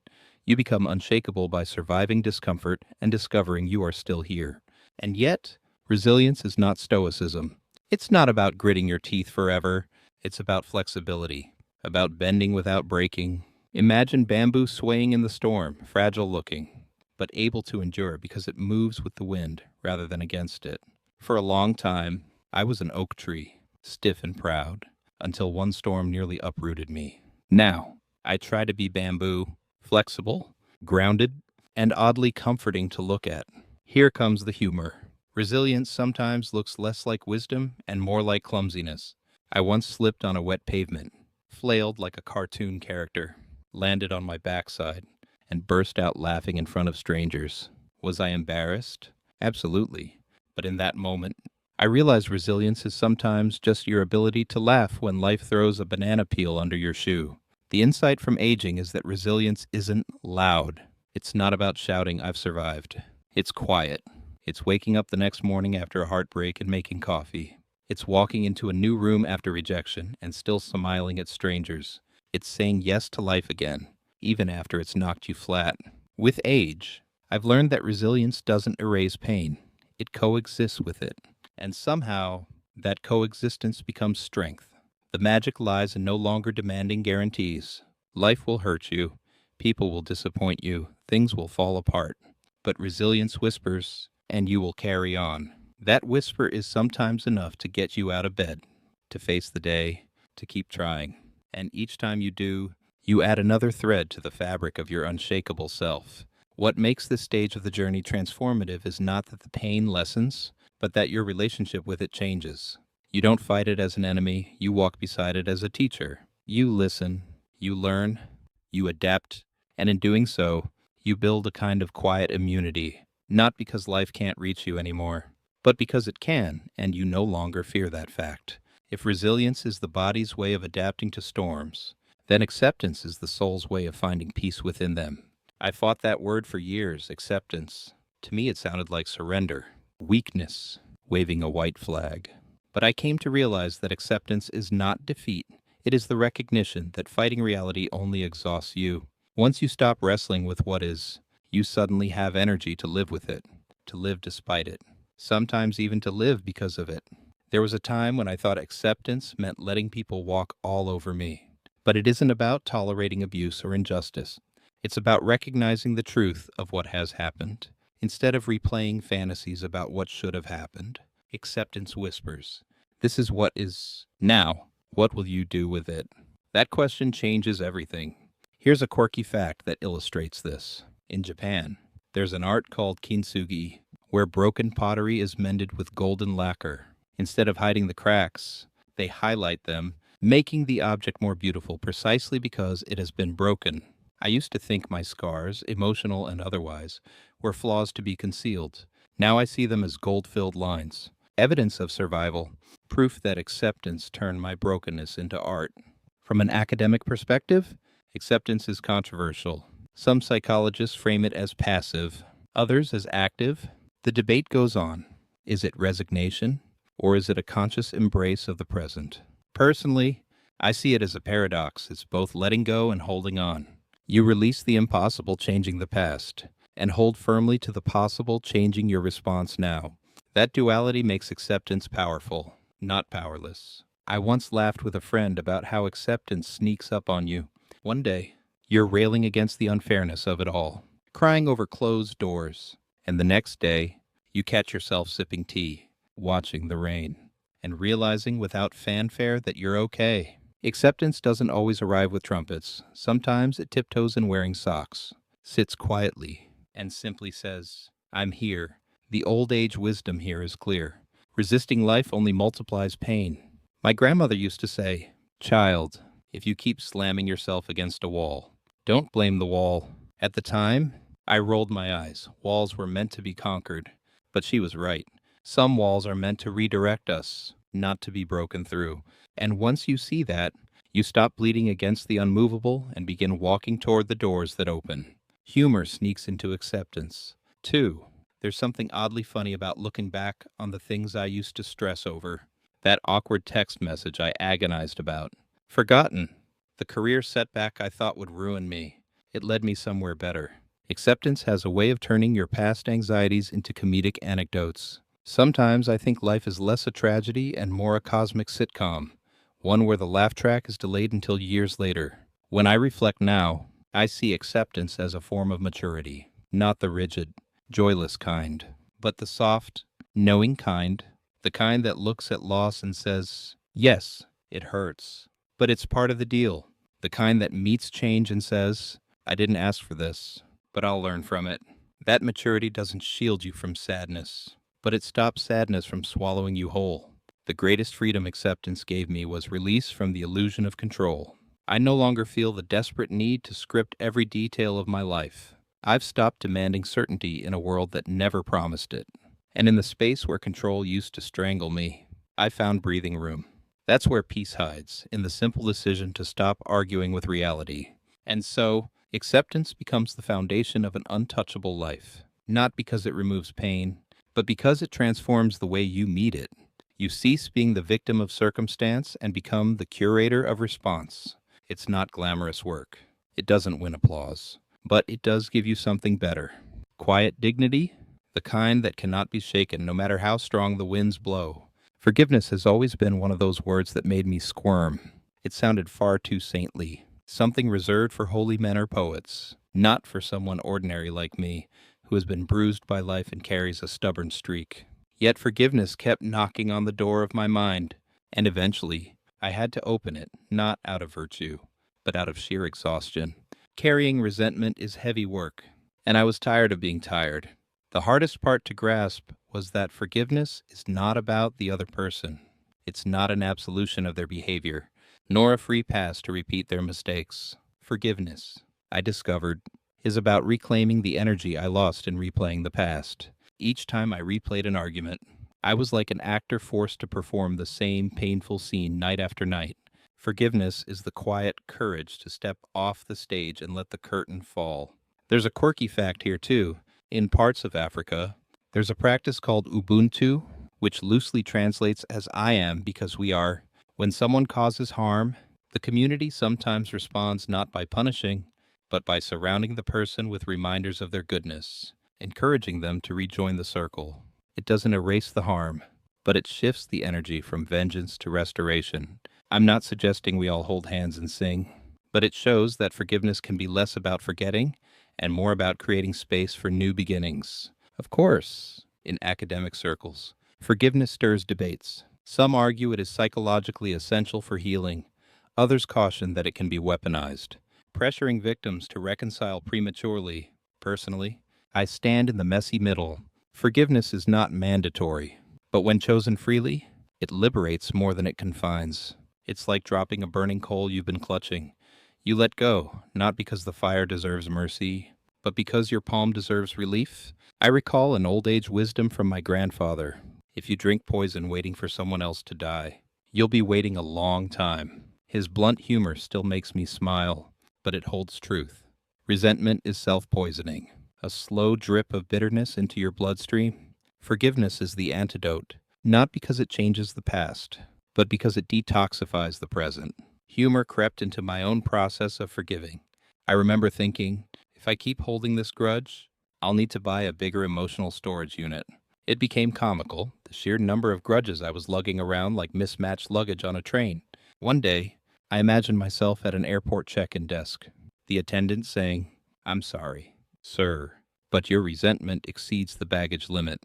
You become unshakable by surviving discomfort and discovering you are still here. And yet, resilience is not stoicism. It's not about gritting your teeth forever. It's about flexibility, about bending without breaking. Imagine bamboo swaying in the storm, fragile looking, but able to endure because it moves with the wind rather than against it. For a long time, I was an oak tree, stiff and proud, until one storm nearly uprooted me. Now, I try to be bamboo, flexible, grounded, and oddly comforting to look at. Here comes the humor. Resilience sometimes looks less like wisdom and more like clumsiness. I once slipped on a wet pavement, flailed like a cartoon character, landed on my backside, and burst out laughing in front of strangers. Was I embarrassed? Absolutely. But in that moment, I realized resilience is sometimes just your ability to laugh when life throws a banana peel under your shoe. The insight from aging is that resilience isn't loud. It's not about shouting, "I've survived." It's quiet. It's waking up the next morning after a heartbreak and making coffee. It's walking into a new room after rejection and still smiling at strangers. It's saying yes to life again, even after it's knocked you flat. With age, I've learned that resilience doesn't erase pain. It coexists with it. And somehow, that coexistence becomes strength. The magic lies in no longer demanding guarantees. Life will hurt you. People will disappoint you. Things will fall apart. But resilience whispers, and you will carry on. That whisper is sometimes enough to get you out of bed, to face the day, to keep trying. And each time you do, you add another thread to the fabric of your unshakable self. What makes this stage of the journey transformative is not that the pain lessens, but that your relationship with it changes. You don't fight it as an enemy, you walk beside it as a teacher. You listen, you learn, you adapt, and in doing so, you build a kind of quiet immunity, not because life can't reach you anymore, but because it can, and you no longer fear that fact. If resilience is the body's way of adapting to storms, then acceptance is the soul's way of finding peace within them. I fought that word for years, acceptance. To me, it sounded like surrender, weakness, waving a white flag. But I came to realize that acceptance is not defeat. It is the recognition that fighting reality only exhausts you. Once you stop wrestling with what is, you suddenly have energy to live with it, to live despite it, sometimes even to live because of it. There was a time when I thought acceptance meant letting people walk all over me. But it isn't about tolerating abuse or injustice. It's about recognizing the truth of what has happened. Instead of replaying fantasies about what should have happened, acceptance whispers, "This is what is now. What will you do with it?" That question changes everything. Here's a quirky fact that illustrates this. In Japan, there's an art called kintsugi, where broken pottery is mended with golden lacquer. Instead of hiding the cracks, they highlight them, making the object more beautiful precisely because it has been broken. I used to think my scars, emotional and otherwise, were flaws to be concealed. Now I see them as gold-filled lines, evidence of survival, proof that acceptance turned my brokenness into art. From an academic perspective, acceptance is controversial. Some psychologists frame it as passive, others as active. The debate goes on. Is it resignation, or is it a conscious embrace of the present? Personally, I see it as a paradox. It's both letting go and holding on. You release the impossible, changing the past, and hold firmly to the possible, changing your response now. That duality makes acceptance powerful, not powerless. I once laughed with a friend about how acceptance sneaks up on you. One day, you're railing against the unfairness of it all, crying over closed doors, and the next day, you catch yourself sipping tea, watching the rain, and realizing without fanfare that you're okay. Acceptance doesn't always arrive with trumpets. Sometimes it tiptoes in wearing socks, sits quietly, and simply says, I'm here. The old age wisdom here is clear. Resisting life only multiplies pain. My grandmother used to say, Child, if you keep slamming yourself against a wall, don't blame the wall. At the time, I rolled my eyes. Walls were meant to be conquered. But she was right. Some walls are meant to redirect us, not to be broken through. And once you see that, you stop bleeding against the unmovable and begin walking toward the doors that open. Humor sneaks into acceptance. 2. There's something oddly funny about looking back on the things I used to stress over. That awkward text message I agonized about. Forgotten. The career setback I thought would ruin me. It led me somewhere better. Acceptance has a way of turning your past anxieties into comedic anecdotes. Sometimes I think life is less a tragedy and more a cosmic sitcom, one where the laugh track is delayed until years later. When I reflect now, I see acceptance as a form of maturity, not the rigid, joyless kind, but the soft, knowing kind, the kind that looks at loss and says, yes, it hurts, but it's part of the deal, the kind that meets change and says, I didn't ask for this, but I'll learn from it. That maturity doesn't shield you from sadness, but it stops sadness from swallowing you whole. The greatest freedom acceptance gave me was release from the illusion of control. I no longer feel the desperate need to script every detail of my life. I've stopped demanding certainty in a world that never promised it. And in the space where control used to strangle me, I found breathing room. That's where peace hides, in the simple decision to stop arguing with reality. And so, acceptance becomes the foundation of an untouchable life, not because it removes pain, but because it transforms the way you meet it. You cease being the victim of circumstance and become the curator of response. It's not glamorous work. It doesn't win applause, but it does give you something better. Quiet dignity, the kind that cannot be shaken no matter how strong the winds blow. Forgiveness has always been one of those words that made me squirm. It sounded far too saintly. Something reserved for holy men or poets, not for someone ordinary like me, who has been bruised by life and carries a stubborn streak. Yet forgiveness kept knocking on the door of my mind, and eventually I had to open it, not out of virtue, but out of sheer exhaustion. Carrying resentment is heavy work, and I was tired of being tired. The hardest part to grasp was that forgiveness is not about the other person. It's not an absolution of their behavior, nor a free pass to repeat their mistakes. Forgiveness, I discovered, is about reclaiming the energy I lost in replaying the past. Each time I replayed an argument, I was like an actor forced to perform the same painful scene night after night. Forgiveness is the quiet courage to step off the stage and let the curtain fall. There's a quirky fact here, too. In parts of Africa, there's a practice called Ubuntu, which loosely translates as I am because we are. When someone causes harm, the community sometimes responds not by punishing, but by surrounding the person with reminders of their goodness, encouraging them to rejoin the circle. It doesn't erase the harm, but it shifts the energy from vengeance to restoration. I'm not suggesting we all hold hands and sing, but it shows that forgiveness can be less about forgetting and more about creating space for new beginnings. Of course, in academic circles, forgiveness stirs debates. Some argue it is psychologically essential for healing. Others caution that it can be weaponized, pressuring victims to reconcile prematurely. Personally, I stand in the messy middle. Forgiveness is not mandatory, but when chosen freely, it liberates more than it confines. It's like dropping a burning coal you've been clutching. You let go, not because the fire deserves mercy, but because your palm deserves relief. I recall an old age wisdom from my grandfather. If you drink poison waiting for someone else to die, you'll be waiting a long time. His blunt humor still makes me smile, but it holds truth. Resentment is self-poisoning, a slow drip of bitterness into your bloodstream. Forgiveness is the antidote, not because it changes the past, but because it detoxifies the present. Humor crept into my own process of forgiving. I remember thinking, if I keep holding this grudge, I'll need to buy a bigger emotional storage unit. It became comical, the sheer number of grudges I was lugging around like mismatched luggage on a train. One day, I imagined myself at an airport check-in desk, the attendant saying, I'm sorry, sir, but your resentment exceeds the baggage limit.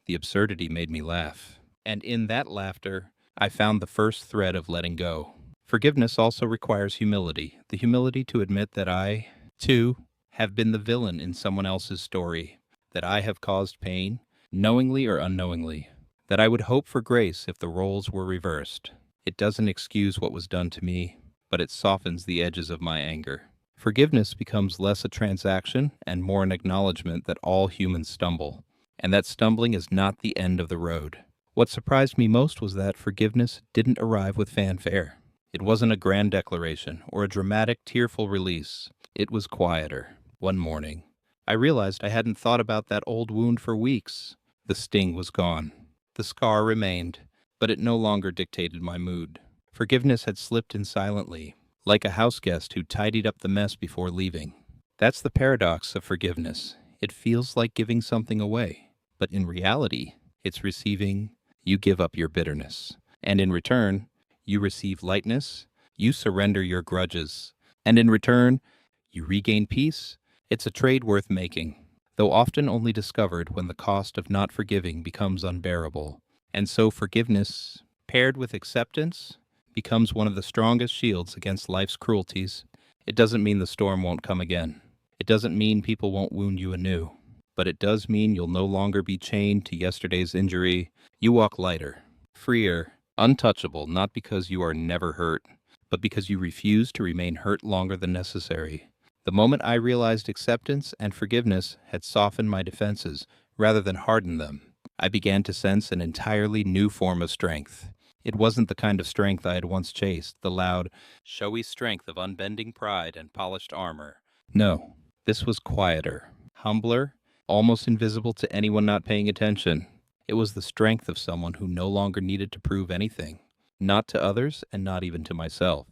The absurdity made me laugh. And in that laughter, I found the first thread of letting go. Forgiveness also requires humility, the humility to admit that I, too, have been the villain in someone else's story, that I have caused pain, knowingly or unknowingly, that I would hope for grace if the roles were reversed. It doesn't excuse what was done to me, but it softens the edges of my anger. Forgiveness becomes less a transaction and more an acknowledgement that all humans stumble, and that stumbling is not the end of the road. What surprised me most was that forgiveness didn't arrive with fanfare. It wasn't a grand declaration or a dramatic, tearful release. It was quieter. One morning, I realized I hadn't thought about that old wound for weeks. The sting was gone. The scar remained, but it no longer dictated my mood. Forgiveness had slipped in silently, like a house guest who tidied up the mess before leaving. That's the paradox of forgiveness. It feels like giving something away, but in reality, it's receiving. You give up your bitterness, and in return, you receive lightness. You surrender your grudges, and in return, you regain peace. It's a trade worth making, though often only discovered when the cost of not forgiving becomes unbearable. And so forgiveness, paired with acceptance, becomes one of the strongest shields against life's cruelties. It doesn't mean the storm won't come again. It doesn't mean people won't wound you anew. But it does mean you'll no longer be chained to yesterday's injury. You walk lighter, freer, untouchable, not because you are never hurt, but because you refuse to remain hurt longer than necessary. The moment I realized acceptance and forgiveness had softened my defenses rather than hardened them, I began to sense an entirely new form of strength. It wasn't the kind of strength I had once chased, the loud, showy strength of unbending pride and polished armor. No, this was quieter, humbler, almost invisible to anyone not paying attention. It was the strength of someone who no longer needed to prove anything, not to others and not even to myself.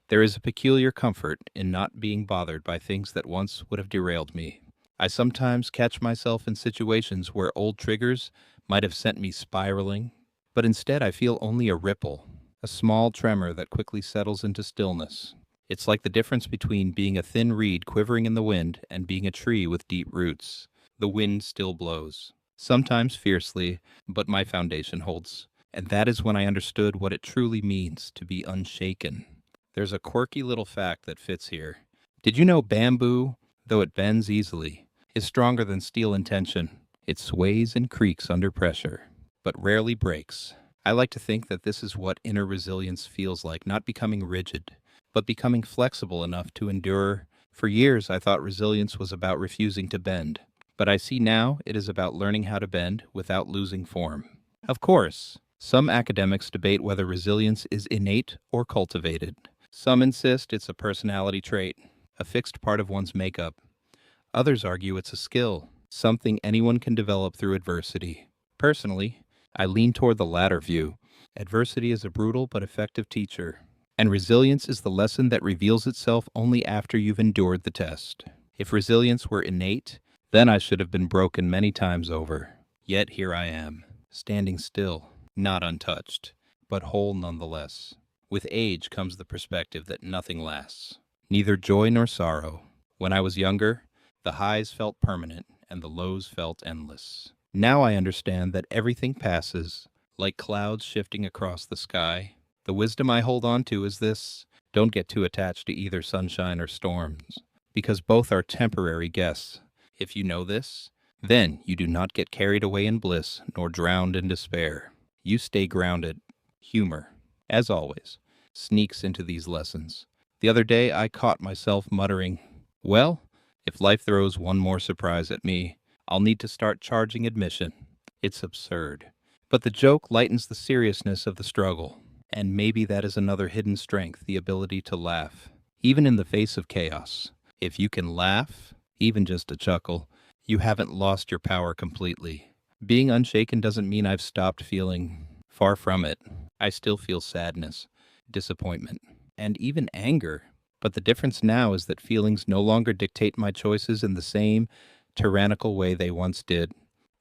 There is a peculiar comfort in not being bothered by things that once would have derailed me. I sometimes catch myself in situations where old triggers might have sent me spiraling, but instead I feel only a ripple, a small tremor that quickly settles into stillness. It's like the difference between being a thin reed quivering in the wind and being a tree with deep roots. The wind still blows, sometimes fiercely, but my foundation holds. And that is when I understood what it truly means to be unshaken. There's a quirky little fact that fits here. Did you know bamboo, though it bends easily, is stronger than steel in tension? It sways and creaks under pressure, but rarely breaks. I like to think that this is what inner resilience feels like, not becoming rigid, but becoming flexible enough to endure. For years, I thought resilience was about refusing to bend, but I see now it is about learning how to bend without losing form. Of course, some academics debate whether resilience is innate or cultivated. Some insist it's a personality trait, a fixed part of one's makeup. Others argue it's a skill, something anyone can develop through adversity. Personally, I lean toward the latter view. Adversity is a brutal but effective teacher, and resilience is the lesson that reveals itself only after you've endured the test. If resilience were innate, then I should have been broken many times over. Yet here I am, standing still, not untouched, but whole nonetheless. With age comes the perspective that nothing lasts, neither joy nor sorrow. When I was younger, the highs felt permanent and the lows felt endless. Now I understand that everything passes, like clouds shifting across the sky. The wisdom I hold on to is this: don't get too attached to either sunshine or storms, because both are temporary guests. If you know this, then you do not get carried away in bliss nor drowned in despair. You stay grounded. Humor, as always, sneaks into these lessons. The other day I caught myself muttering, well, if life throws one more surprise at me, I'll need to start charging admission. It's absurd. But the joke lightens the seriousness of the struggle. And maybe that is another hidden strength, the ability to laugh, even in the face of chaos. If you can laugh, even just a chuckle, you haven't lost your power completely. Being unshaken doesn't mean I've stopped feeling. Far from it. I still feel sadness, disappointment, and even anger. But the difference now is that feelings no longer dictate my choices in the same tyrannical way they once did.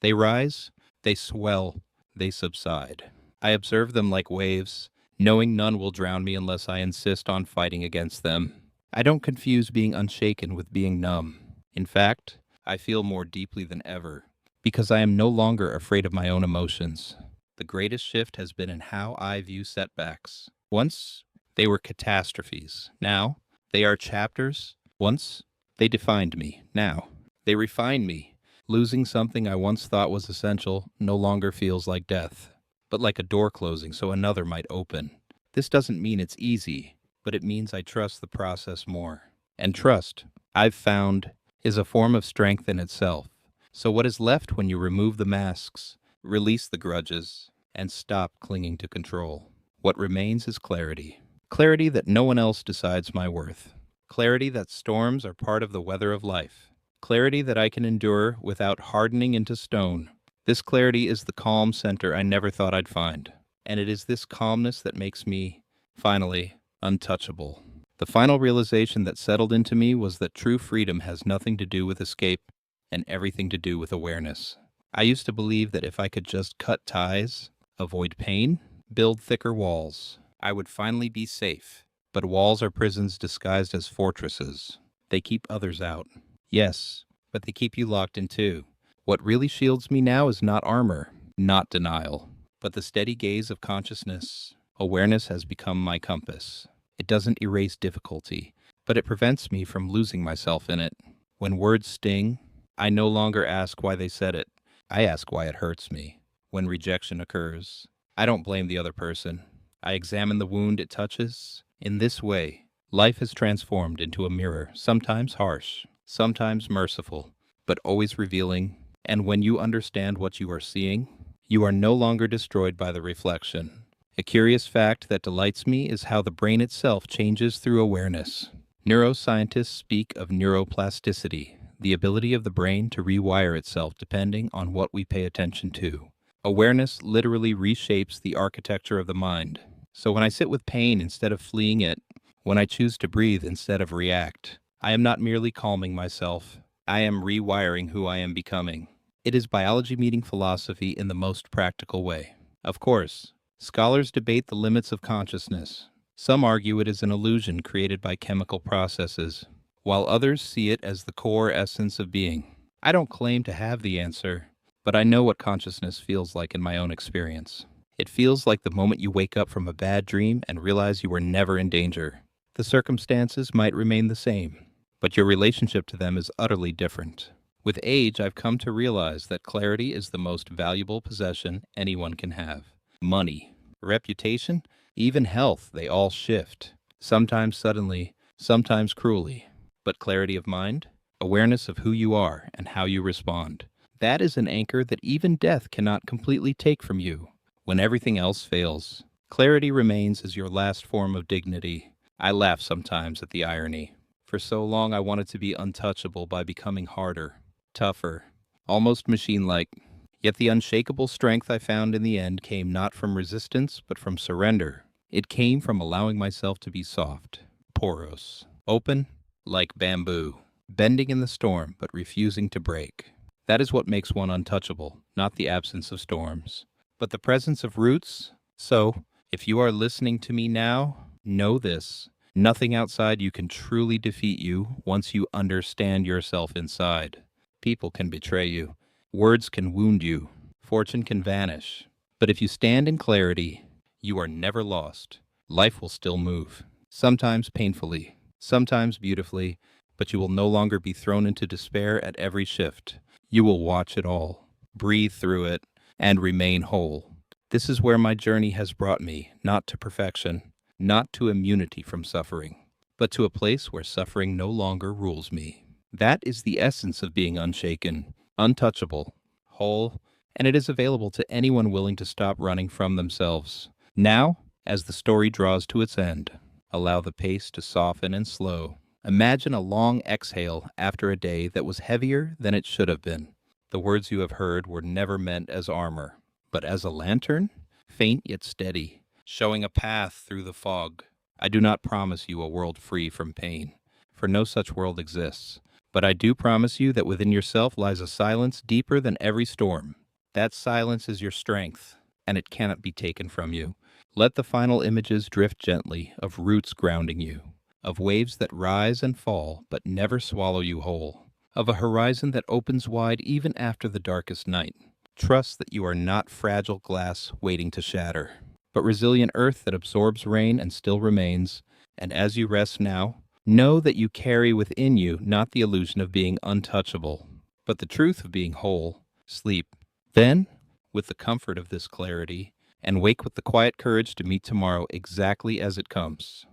They rise, they swell, they subside. I observe them like waves, knowing none will drown me unless I insist on fighting against them. I don't confuse being unshaken with being numb. In fact, I feel more deeply than ever, because I am no longer afraid of my own emotions. The greatest shift has been in how I view setbacks. Once, They were catastrophes. Now, they are chapters. Once, they defined me. Now, they refine me. Losing something I once thought was essential no longer feels like death, but like a door closing so another might open. This doesn't mean it's easy, but it means I trust the process more. And trust, I've found, is a form of strength in itself. So what is left when you remove the masks, release the grudges, and stop clinging to control? What remains is clarity. Clarity that no one else decides my worth. Clarity that storms are part of the weather of life. Clarity that I can endure without hardening into stone. This clarity is the calm center I never thought I'd find. And it is this calmness that makes me, finally, untouchable. The final realization that settled into me was that true freedom has nothing to do with escape and everything to do with awareness. I used to believe that if I could just cut ties, avoid pain, build thicker walls, I would finally be safe. But walls are prisons disguised as fortresses. They keep others out. Yes, but they keep you locked in too. What really shields me now is not armor, not denial, but the steady gaze of consciousness. Awareness has become my compass. It doesn't erase difficulty, but it prevents me from losing myself in it. When words sting, I no longer ask why they said it. I ask why it hurts me. When rejection occurs, I don't blame the other person. I examine the wound it touches. In this way, life has transformed into a mirror, sometimes harsh, sometimes merciful, but always revealing. And when you understand what you are seeing, you are no longer destroyed by the reflection. A curious fact that delights me is how the brain itself changes through awareness. Neuroscientists speak of neuroplasticity, the ability of the brain to rewire itself depending on what we pay attention to. Awareness literally reshapes the architecture of the mind. So when I sit with pain instead of fleeing it, when I choose to breathe instead of react, I am not merely calming myself. I am rewiring who I am becoming. It is biology meeting philosophy in the most practical way. Of course, scholars debate the limits of consciousness. Some argue it is an illusion created by chemical processes, while others see it as the core essence of being. I don't claim to have the answer, but I know what consciousness feels like in my own experience. It feels like the moment you wake up from a bad dream and realize you were never in danger. The circumstances might remain the same, but your relationship to them is utterly different. With age, I've come to realize that clarity is the most valuable possession anyone can have. Money, reputation, even health, they all shift. Sometimes suddenly, sometimes cruelly. But clarity of mind, awareness of who you are and how you respond. That is an anchor that even death cannot completely take from you. When everything else fails, clarity remains as your last form of dignity. I laugh sometimes at the irony. For so long I wanted to be untouchable by becoming harder, tougher, almost machine-like. Yet the unshakable strength I found in the end came not from resistance, but from surrender. It came from allowing myself to be soft, porous, open, like bamboo, bending in the storm but refusing to break. That is what makes one untouchable, not the absence of storms, but the presence of roots. So, if you are listening to me now, know this. Nothing outside you can truly defeat you once you understand yourself inside. People can betray you. Words can wound you. Fortune can vanish. But if you stand in clarity, you are never lost. Life will still move. Sometimes painfully, sometimes beautifully, but you will no longer be thrown into despair at every shift. You will watch it all, breathe through it, and remain whole. This is where my journey has brought me, not to perfection, not to immunity from suffering, but to a place where suffering no longer rules me. That is the essence of being unshaken, untouchable, whole, and it is available to anyone willing to stop running from themselves. Now, as the story draws to its end, allow the pace to soften and slow. Imagine a long exhale after a day that was heavier than it should have been. The words you have heard were never meant as armor, but as a lantern, faint yet steady, showing a path through the fog. I do not promise you a world free from pain, for no such world exists. But I do promise you that within yourself lies a silence deeper than every storm. That silence is your strength, and it cannot be taken from you. Let the final images drift gently of roots grounding you, of waves that rise and fall but never swallow you whole, of a horizon that opens wide even after the darkest night. Trust that you are not fragile glass waiting to shatter, but resilient earth that absorbs rain and still remains. And as you rest now, know that you carry within you not the illusion of being untouchable, but the truth of being whole. Sleep. Then, with the comfort of this clarity, and wake with the quiet courage to meet tomorrow exactly as it comes.